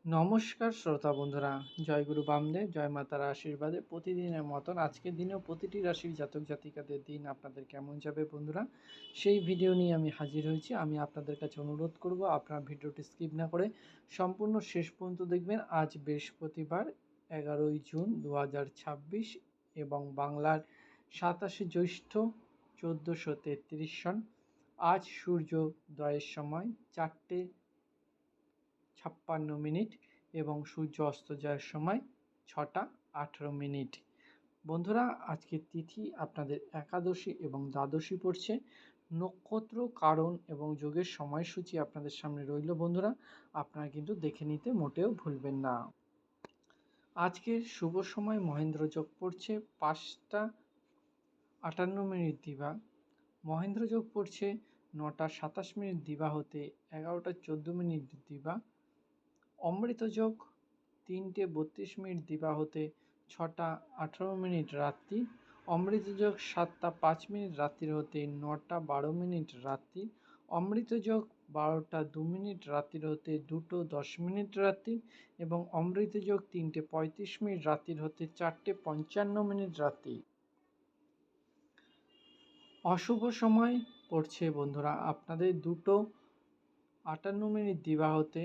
নমস্কার শ্রোতা বন্ধুরা, জয়গুরু বামদেব, জয় মাতার আশীর্বাদে প্রতিদিনের মতন আজকের দিনেও প্রতিটি রাশির জাতক জাতিকাদের দিন আপনাদের কেমন যাবে বন্ধুরা, সেই ভিডিও নিয়ে আমি হাজির হয়েছি। আমি আপনাদের কাছে অনুরোধ করব আপনার ভিডিওটি স্কিপ না করে সম্পূর্ণ শেষ পর্যন্ত দেখবেন। আজ বৃহস্পতিবার 11ই জুন 2026 এবং বাংলার 27শে জ্যৈষ্ঠ 1433 সন। আজ সূর্যোদয়ের সময় 4:56 এবং সূর্য অস্ত যাওয়ার সময় 6:18। বন্ধুরা, আজকের তিথি আপনাদের একাদশী এবং দ্বাদশী পড়ছে। নক্ষত্র, কারণ এবং যোগের সময়সূচি আপনাদের সামনে রইল বন্ধুরা, আপনারা কিন্তু দেখে নিতে মোটেও ভুলবেন না। আজকের শুভ সময় মহেন্দ্র যোগ পড়ছে 5:58 দিবা। মহেন্দ্র যোগ পড়ছে 9:27 দিবা হতে 11:14 দিবা। অমৃত যোগ 3:32 দিবা হতে 6:18 রাত্রি। অমৃত যোগ 7:05 রাত্রির হতে 9:12 রাত্রি। অমৃত যোগ 12:02 রাত্রির হতে 2:10 রাত্রি এবং অমৃত যোগ 3:35 রাত্রির হতে 4:55 রাত্রি। অশুভ সময় পড়ছে বন্ধুরা আপনাদের 2:58 দিবা হতে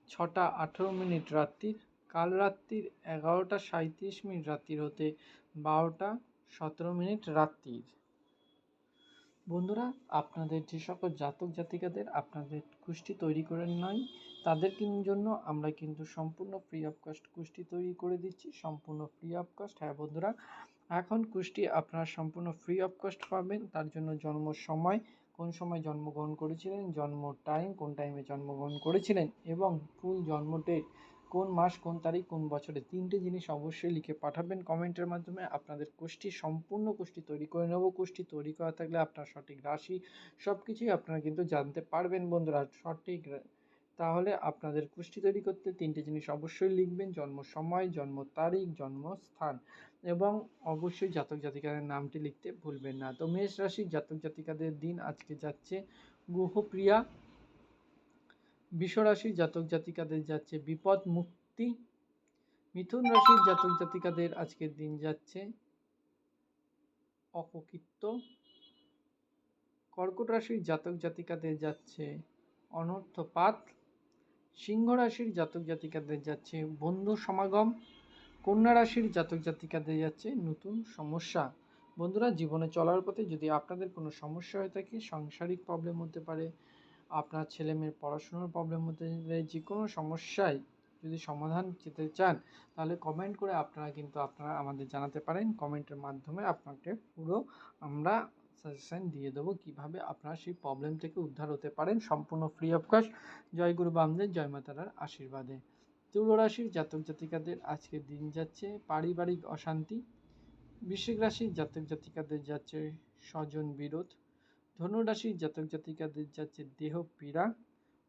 6:18 রাত্রির। কাল রাত্রির 11:37 রাত্রির হতে 12:17 রাত্রির। বন্ধুরা, আপনাদের যে সকল জাতক জাতিকাদের আপনাদের কুষ্টি তৈরি করে নয়, তাদের জন্য আমরা কিন্তু সম্পূর্ণ ফ্রি অফ কস্ট কুষ্টি তৈরি করে দিচ্ছি, সম্পূর্ণ ফ্রি অফ কস্ট। হ্যাঁ বন্ধুরা, এখন কুষ্টি আপনারা সম্পূর্ণ ফ্রি অফ কস্ট পাবেন। তার জন্য জন্ম সময়, কোন সময় জন্মগ্রহণ করেছিলেন, জন্ম টাইম, কোন টাইমে জন্মগ্রহণ করেছিলেন এবং ফুল জন্ম ডেট, কোন মাস, কোন তারিখ, কোন বছরে, 3টে জিনিস অবশ্যই লিখে পাঠাবেন কমেন্টের মাধ্যমে। আপনাদের কুষ্টি, সম্পূর্ণ কুষ্টি তৈরি করে নেব। কুষ্টি তৈরি করা থাকলে আপনার সঠিক রাশি সব কিছুই আপনারা কিন্তু জানতে পারবেন বন্ধুরা। সঠিক তাহলে আপনাদের কুষ্টি তৈরি করতে 3টে জিনিস অবশ্যই লিখবেন: জন্ম সময়, জন্ম তারিখ, জন্মস্থান এবং অবশ্যই জাতক জাতিকাদের নামটি লিখতে ভুলবেন না। তো মেষ রাশির জাতক জাতিকাদের দিন আজকে যাচ্ছে গ্রহপ্রিয়া। বৃষ রাশির জাতক জাতিকাদের যাচ্ছে বিপদ মুক্তি। মিথুন রাশির জাতক জাতিকাদের আজকের দিন যাচ্ছে অপকৃত্য। কর্কট রাশির জাতক জাতিকাদের যাচ্ছে অনর্থপাত। সিংহ রাশির জাতক জাতিকাদের যাচ্ছে বন্ধু সমাগম। কন্যা রাশির জাতক জাতিকাদের যাচ্ছে নতুন সমস্যা। বন্ধুরা, জীবনে চলার পথে যদি আপনাদের কোনো সমস্যা হয়ে থাকে, সাংসারিক প্রবলেম হতে পারে, আপনার ছেলে মেয়ের পড়াশোনার প্রবলেম হতে পারে, যে কোনো সমস্যায় যদি সমাধান পেতে চান তাহলে কমেন্ট করে আপনারা আমাদের জানাতে পারেন। কমেন্টের মাধ্যমে আপনাকে পুরো আমরা সাজেশন দিয়ে দেবো কীভাবে আপনারা সেই প্রবলেম থেকে উদ্ধার হতে পারেন, সম্পূর্ণ ফ্রি অফ কস্ট। জয় গুরু বামদেব, জয় মাতারার আশীর্বাদে। তুলা রাশির জাতক জাতিকাদের আজকের দিন যাচ্ছে পারিবারিক অশান্তি। বৃশ্চিক রাশির জাতক জাতিকাদের যাচ্ছে স্বজন বিরোধ। ধনু রাশির জাতক জাতিকাদের যাচ্ছে দেহ পীড়া।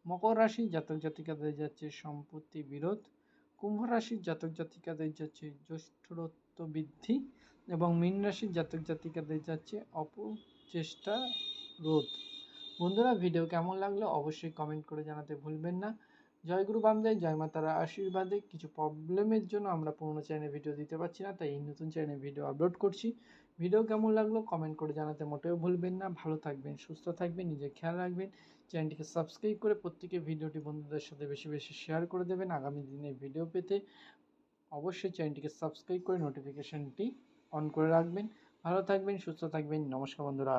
মকর রাশির জাতক জাতিকাদের যাচ্ছে সম্পত্তি বিরোধ। কুম্ভ রাশির জাতক জাতিকাদের যাচ্ছে জ্যেষ্ঠত্ব বৃদ্ধি এবং মীন রাশির জাতক জাতিকাদের যাচ্ছে অপচেষ্টা রোধ। বন্ধুরা, ভিডিও কেমন লাগলো অবশ্যই কমেন্ট করে জানাতে ভুলবেন না। জয় গুরু বামদেব, জয় মাতারা আশীর্বাদে। কিছু প্রবলেমের জন্য আমরা পুরোনো চ্যানেলে ভিডিও দিতে পারছি না, তাই এই নতুন চ্যানেলে ভিডিও আপলোড করছি। ভিডিও কেমন লাগলো কমেন্ট করে জানাতে মোটেও ভুলবেন না। ভালো থাকবেন, সুস্থ থাকবেন, নিজের খেয়াল রাখবেন। চ্যানেলটিকে সাবস্ক্রাইব করে প্রত্যেকে ভিডিওটি বন্ধুদের সাথে বেশি বেশি শেয়ার করে দেবেন। আগামী দিনে ভিডিও পেতে অবশ্যই চ্যানেলটিকে সাবস্ক্রাইব করে নোটিফিকেশনটি অন করে রাখবেন। ভালো থাকবেন, সুস্থ থাকবেন। নমস্কার বন্ধুরা।